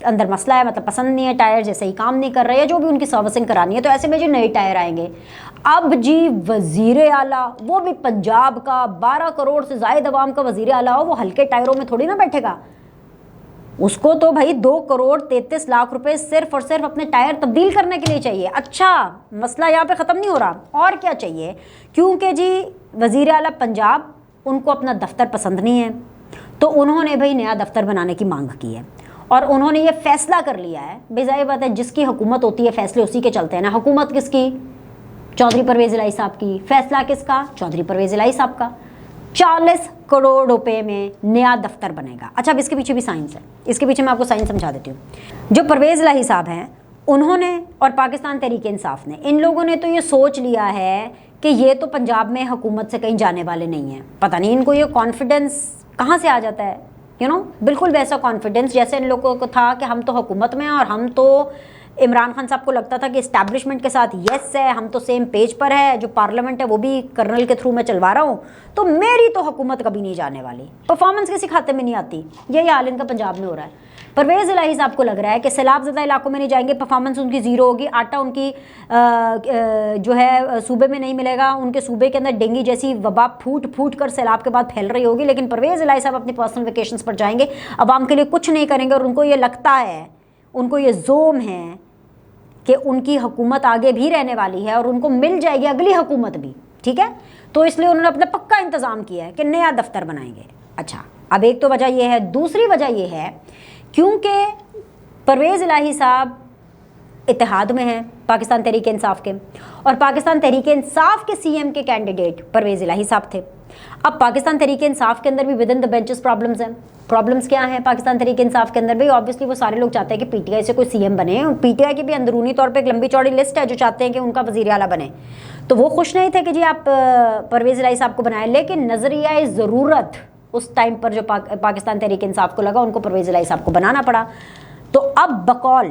اندر مسئلہ ہے, مطلب پسند نہیں ہے, ٹائر جیسے ہی کام نہیں کر رہے, یا جو بھی ان کی سروسنگ کرانی ہے, تو ایسے میں جو نئے ٹائر آئیں گے. اب جی وزیر اعلیٰ, وہ بھی پنجاب کا, 12 کروڑ سے زائد عوام کا وزیر اعلیٰ ہو, وہ ہلکے ٹائروں میں تھوڑی نہ بیٹھے گا. اس کو تو بھائی 2 کروڑ 33 لاکھ روپے صرف اور صرف اپنے ٹائر تبدیل کرنے کے لیے چاہیے. اچھا مسئلہ یہاں پہ ختم نہیں ہو رہا, اور کیا چاہیے, کیونکہ جی وزیر اعلیٰ پنجاب, ان کو اپنا دفتر پسند نہیں ہے, تو انہوں نے بھائی نیا دفتر بنانے کی مانگ کی ہے, اور انہوں نے یہ فیصلہ کر لیا ہے. بے ظاہر بات ہے, جس کی حکومت ہوتی ہے فیصلے اسی کے چلتے ہیں نا. حکومت کس کی؟ چودھری پرویز الہی صاحب کی. فیصلہ کس کا؟ چودھری پرویز الہی صاحب کا. 40 کروڑ روپے میں نیا دفتر بنے گا. اچھا اب اس کے پیچھے بھی سائنس ہے, اس کے پیچھے میں آپ کو سائنس سمجھا دیتی ہوں. جو پرویز الہی صاحب ہیں, انہوں نے اور پاکستان تحریک انصاف نے, ان لوگوں نے تو یہ سوچ لیا ہے کہ یہ تو پنجاب میں حکومت سے کہیں جانے والے نہیں ہیں. پتہ نہیں ان کو یہ کانفیڈنس کہاں سے آ جاتا ہے, بالکل ویسا کانفیڈنس جیسے ان لوگوں کو تھا کہ ہم تو حکومت میں ہیں, اور ہم تو عمران خان صاحب کو لگتا تھا کہ اسٹیبلشمنٹ کے ساتھ یس ہے, ہم تو سیم پیج پر ہے, جو پارلیمنٹ ہے وہ بھی کرنل کے تھرو میں چلوا رہا ہوں, تو میری تو حکومت کبھی نہیں جانے والی. پرفارمنس کسی کھاتے میں نہیں آتی. یہی حال ان کا پنجاب میں ہو رہا ہے. پرویز الہی صاحب کو لگ رہا ہے کہ سیلاب زدہ علاقوں میں نہیں جائیں گے, پرفارمنس ان کی زیرو ہوگی, آٹا ان کی جو ہے صوبے میں نہیں ملے گا, ان کے صوبے کے اندر ڈینگی جیسی وبا پھوٹ پھوٹ کر سیلاب کے بعد پھیل رہی ہوگی. لیکن پرویز الہی صاحب اپنی پرسنل ویکیشنز پر جائیں گے, عوام کے لیے کچھ نہیں کریں گے, اور ان کو یہ لگتا ہے, ان کو یہ زوم ہے کہ ان کی حکومت آگے بھی رہنے والی ہے, اور ان کو مل جائے گی اگلی حکومت بھی. ٹھیک ہے, تو اس لیے انہوں نے اپنا پکا انتظام کیا ہے کہ نیا دفتر بنائیں گے. اچھا اب ایک تو وجہ یہ ہے, دوسری وجہ یہ ہے کیونکہ پرویز الہی صاحب اتحاد میں ہیں پاکستان تحریک انصاف کے, اور پاکستان تحریک انصاف کے سی ایم کے کینڈیڈیٹ پرویز الہی صاحب تھے. اب پاکستان تحریک انصاف کے اندر بھی with in the benches problems ہیں. پرابلمس کیا ہیں پاکستان تحریک انصاف کے اندر؟ بھائی آبویسلی وہ سارے لوگ چاہتے ہیں کہ پی ٹی آئی سے کوئی سی ایم بنے, اور پی ٹی آئی کی بھی اندرونی طور پہ ایک لمبی چوڑی لسٹ ہے جو چاہتے ہیں کہ ان کا وزیر اعلیٰ بنے. تو وہ خوش نہیں تھے کہ جی آپ پرویز الہی صاحب کو بنائیں, لیکن نظریہ ضرورت اس ٹائم پر جو پاکستان تحریک انصاف کو لگا, ان کو پرویز الہی صاحب کو بنانا پڑا. تو اب بقول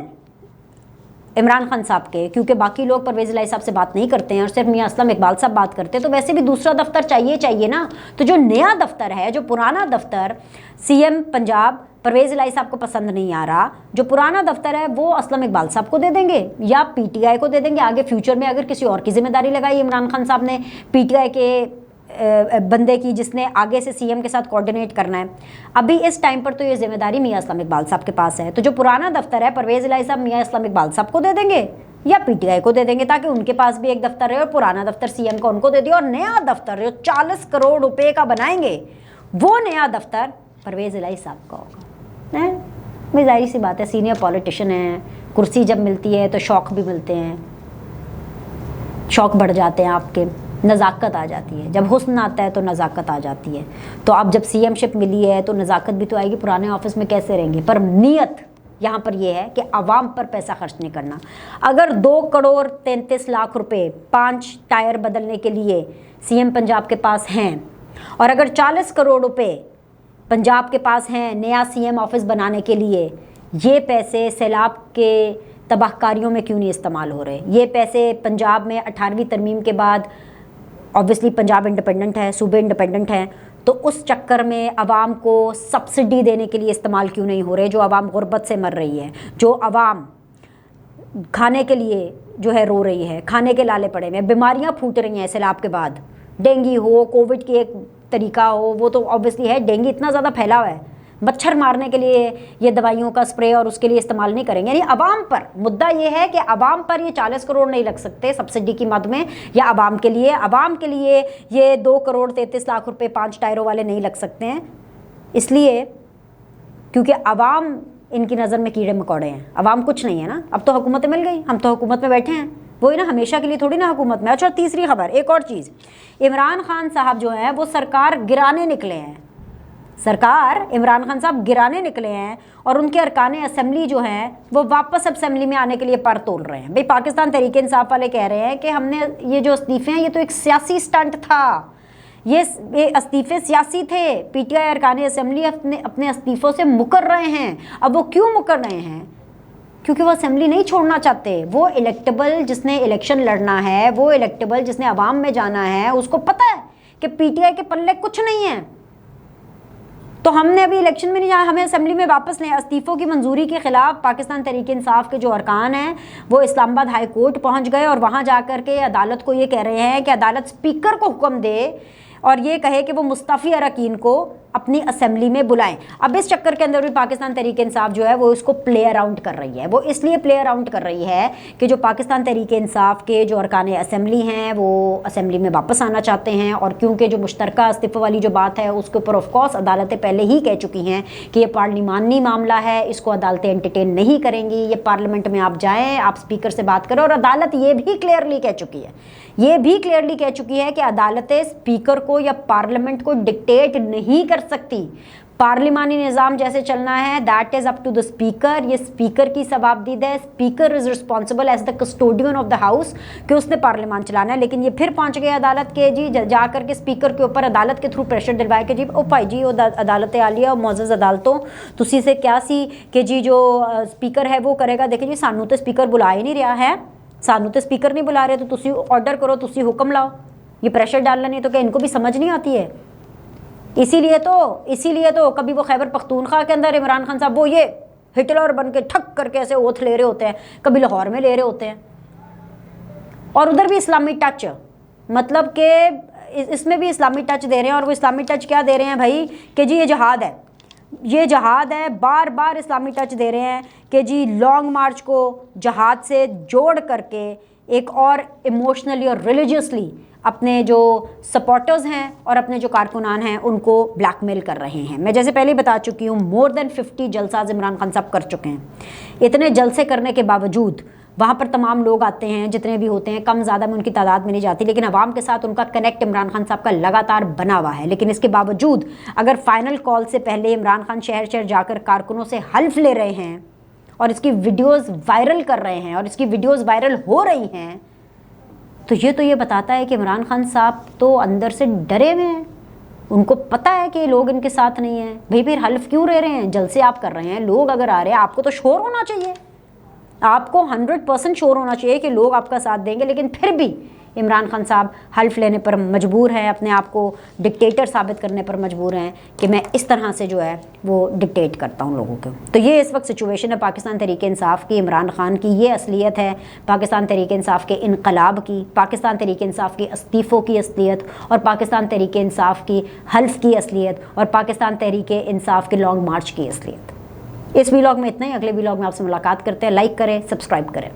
عمران خان صاحب کے, کیونکہ باقی لوگ پرویز الہی صاحب سے بات نہیں کرتے ہیں اور صرف میاں اسلم اقبال صاحب بات کرتے ہیں, تو ویسے بھی دوسرا دفتر چاہیے نا. تو جو نیا دفتر ہے, جو پرانا دفتر سی ایم پنجاب پرویز الہی صاحب کو پسند نہیں آ رہا, جو پرانا دفتر ہے وہ اسلم اقبال صاحب کو دے دیں گے یا پی ٹی آئی کو دے دیں گے. آگے فیوچر میں اگر کسی اور کی ذمہ داری لگائی عمران خان صاحب نے پی ٹی آئی کے بندے کی, جس نے آگے سے سی ایم کے ساتھ کوآرڈینیٹ کرنا ہے, ابھی اس ٹائم پر تو یہ ذمہ داری میاں اسلم اقبال صاحب کے پاس ہے. تو جو پرانا دفتر ہے پرویز الہی صاحب میاں اسلم اقبال صاحب کو دے دیں گے یا پی ٹی آئی کو دے دیں گے, تاکہ ان کے پاس بھی ایک دفتر ہے, اور پرانا دفتر سی ایم کا ان کو دے دیا, اور نیا دفتر جو 40 کروڑ روپے کا بنائیں گے, وہ نیا دفتر پرویز الہی صاحب کا ہوگا. بھائی ظاہر سی بات ہے, سینئر پولیٹیشین ہیں, کرسی جب ملتی ہے تو شوق بھی ملتے ہیں, شوق بڑھ جاتے ہیں آپ کے, نزاکت آ جاتی ہے. جب حسن آتا ہے تو نزاکت آ جاتی ہے. تو اب جب سی ایم شپ ملی ہے تو نزاکت بھی تو آئے گی. پرانے آفس میں کیسے رہیں گے؟ پر نیت یہاں پر یہ ہے کہ عوام پر پیسہ خرچ نہیں کرنا. اگر 2 کروڑ 33 لاکھ روپے 5 ٹائر بدلنے کے لیے سی ایم پنجاب کے پاس ہیں, اور اگر 40 کروڑ روپے پنجاب کے پاس ہیں نیا سی ایم آفس بنانے کے لیے, یہ پیسے سیلاب کے تباہ کاریوں میں کیوں نہیں استعمال ہو رہے؟ یہ پیسے پنجاب میں 18ویں ترمیم کے بعد آبویسلی پنجاب انڈیپینڈنٹ ہے, صوبے انڈیپینڈنٹ ہیں, تو اس چکر میں عوام کو سبسڈی دینے کے لیے استعمال کیوں نہیں ہو رہے؟ جو عوام غربت سے مر رہی ہے, جو عوام کھانے کے لیے جو ہے رو رہی ہے, کھانے کے لالے پڑے ہوئے ہیں, بیماریاں پھوٹ رہی ہیں سیلاب کے بعد, ڈینگی ہو, کووڈ کی ایک طریقہ ہو, وہ تو آبویسلی ہے, ڈینگی اتنا زیادہ پھیلا ہوا ہے, مچھر مارنے کے لیے یہ دوائیوں کا اسپرے اور اس کے لیے استعمال نہیں کریں گے. یعنی عوام پر مدعا یہ ہے کہ عوام پر یہ 40 کروڑ نہیں لگ سکتے سبسڈی کی مد میں, یا عوام کے لیے یہ 2 کروڑ 33 لاکھ روپے 5 ٹائروں والے نہیں لگ سکتے ہیں. اس لیے کیونکہ عوام ان کی نظر میں کیڑے مکوڑے ہیں, عوام کچھ نہیں ہے نا. اب تو حکومتیں مل گئی, ہم تو حکومت میں بیٹھے ہیں, وہی نا, ہمیشہ کے لیے تھوڑی نا حکومت میں. اچھا تیسری خبر, ایک اور چیز, عمران خان صاحب جو ہیں وہ سرکار گرانے نکلے ہیں. سرکار عمران خان صاحب گرانے نکلے ہیں, اور ان کے ارکان اسمبلی جو ہیں وہ واپس اسمبلی میں آنے کے لیے پر تول رہے ہیں. بھئی پاکستان تحریک انصاف والے کہہ رہے ہیں کہ ہم نے یہ جو استعفے ہیں یہ تو ایک سیاسی سٹنٹ تھا, یہ استعفے سیاسی تھے. پی ٹی آئی ارکان اسمبلی اپنے استعفوں سے مکر رہے ہیں. اب وہ کیوں مکر رہے ہیں؟ کیونکہ وہ اسمبلی نہیں چھوڑنا چاہتے. وہ الیکٹیبل جس نے الیکشن لڑنا ہے, وہ الیکٹیبل جس نے عوام میں جانا ہے, اس کو پتہ ہے کہ پی ٹی آئی کے پلے کچھ نہیں ہے, تو ہم نے ابھی الیکشن میں نہیں جانا, ہمیں اسمبلی میں واپس لیں. استعفوں کی منظوری کے خلاف پاکستان تحریک انصاف کے جو ارکان ہیں وہ اسلام آباد ہائی کورٹ پہنچ گئے اور وہاں جا کر کے عدالت کو یہ کہہ رہے ہیں کہ عدالت اسپیکر کو حکم دے اور یہ کہے کہ وہ مستعفی اراکین کو اپنی اسمبلی میں بلائیں. اب اس چکر کے اندر بھی پاکستان تحریک انصاف جو ہے وہ اس کو پلے اراؤنڈ کر رہی ہے. وہ اس لیے پلے اراؤنڈ کر رہی ہے کہ جو پاکستان تحریک انصاف کے جو ارکان اسمبلی ہیں وہ اسمبلی میں واپس آنا چاہتے ہیں, اور کیونکہ جو مشترکہ استعفے والی جو بات ہے اس کے اوپر آف کورس عدالتیں پہلے ہی کہہ چکی ہیں کہ یہ پارلیمانی معاملہ ہے, اس کو عدالتیں انٹرٹین نہیں کریں گی. یہ پارلیمنٹ میں آپ جائیں, آپ اسپیکر سے بات کریں, اور عدالت یہ بھی کلیئرلی کہہ چکی ہے کہ عدالتیں اسپیکر کو یا پارلیمنٹ کو ڈکٹیٹ نہیں کر سکتی. پارلیمانی نظام جیسے چلنا ہے that is up to the speaker. یہ اسپیکر کی ثوابدید ہے. Speaker is responsible as the custodian of the house کہ اس نے پارلیمان چلانا ہے. لیکن یہ پھر پہنچ گئے عدالت کے جی جا کر کے اسپیکر کے اوپر عدالت کے تھرو پریشر ڈلوائے کہ جی او بھائی جی وہ عدالت عالیہ اور معزز عدالتوں تسی سے کیا سی کہ جی جو اسپیکر ہے وہ کرے گا. دیکھیں جی سانو تو اسپیکر بلا ہی نہیں رہا ہے, سانو تو اسپیکر نہیں بلا رہے, تو تسی آرڈر کرو, تسی حکم لاؤ. یہ پریشر ڈالنا نہیں تو کہ ان کو بھی سمجھ نہیں آتی ہے. اسی لیے تو کبھی وہ خیبر پختونخوا کے اندر عمران خان صاحب وہ یہ ہٹلر بن کے ٹھک کر کے ایسے اوتھ لے رہے ہوتے ہیں, کبھی لاہور میں لے رہے ہوتے ہیں, اور ادھر بھی اسلامی ٹچ, مطلب کہ اس میں بھی اسلامی ٹچ دے رہے ہیں. اور وہ اسلامی ٹچ کیا دے رہے ہیں بھائی کہ جی یہ جہاد ہے, بار بار اسلامی ٹچ دے رہے ہیں کہ جی لانگ مارچ کو جہاد سے جوڑ کر کے ایک اور ایموشنلی اور ریلیجیسلی اپنے جو سپورٹرز ہیں اور اپنے جو کارکنان ہیں ان کو بلیک میل کر رہے ہیں. میں جیسے پہلے بتا چکی ہوں مور دین 50 جلسات عمران خان صاحب کر چکے ہیں. اتنے جلسے کرنے کے باوجود وہاں پر تمام لوگ آتے ہیں, جتنے بھی ہوتے ہیں, کم زیادہ میں ان کی تعداد میں نہیں جاتی, لیکن عوام کے ساتھ ان کا کنیکٹ عمران خان صاحب کا لگاتار بنا ہوا ہے. لیکن اس کے باوجود اگر فائنل کال سے پہلے عمران خان شہر شہر جا کر کارکنوں سے حلف لے رہے ہیں اور اس کی ویڈیوز وائرل کر رہے ہیں اور اس کی ویڈیوز وائرل ہو رہی ہیں, تو یہ بتاتا ہے کہ عمران خان صاحب تو اندر سے ڈرے ہوئے ہیں. ان کو پتہ ہے کہ لوگ ان کے ساتھ نہیں ہیں. بھئی پھر حلف کیوں لے رہے ہیں؟ جلسے آپ کر رہے ہیں, لوگ اگر آ رہے ہیں آپ کو تو شور ہونا چاہیے, آپ کو 100% شور ہونا چاہیے کہ لوگ آپ کا ساتھ دیں گے. لیکن پھر بھی عمران خان صاحب حلف لینے پر مجبور ہیں, اپنے آپ کو ڈکٹیٹر ثابت کرنے پر مجبور ہیں کہ میں اس طرح سے جو ہے وہ ڈکٹیٹ کرتا ہوں لوگوں کو. تو یہ اس وقت سچویشن ہے پاکستان تحریک انصاف کی. عمران خان کی یہ اصلیت ہے پاکستان تحریک انصاف کے انقلاب کی, پاکستان تحریک انصاف کی استعفوں کی اصلیت, اور پاکستان تحریک انصاف کی حلف کی اصلیت, اور پاکستان تحریک انصاف کے لانگ مارچ کی اصلیت. اس ویلاگ میں اتنا ہی. اگلے ویلاگ میں آپ سے ملاقات کرتے ہیں. لائک کریں, سبسکرائب کریں.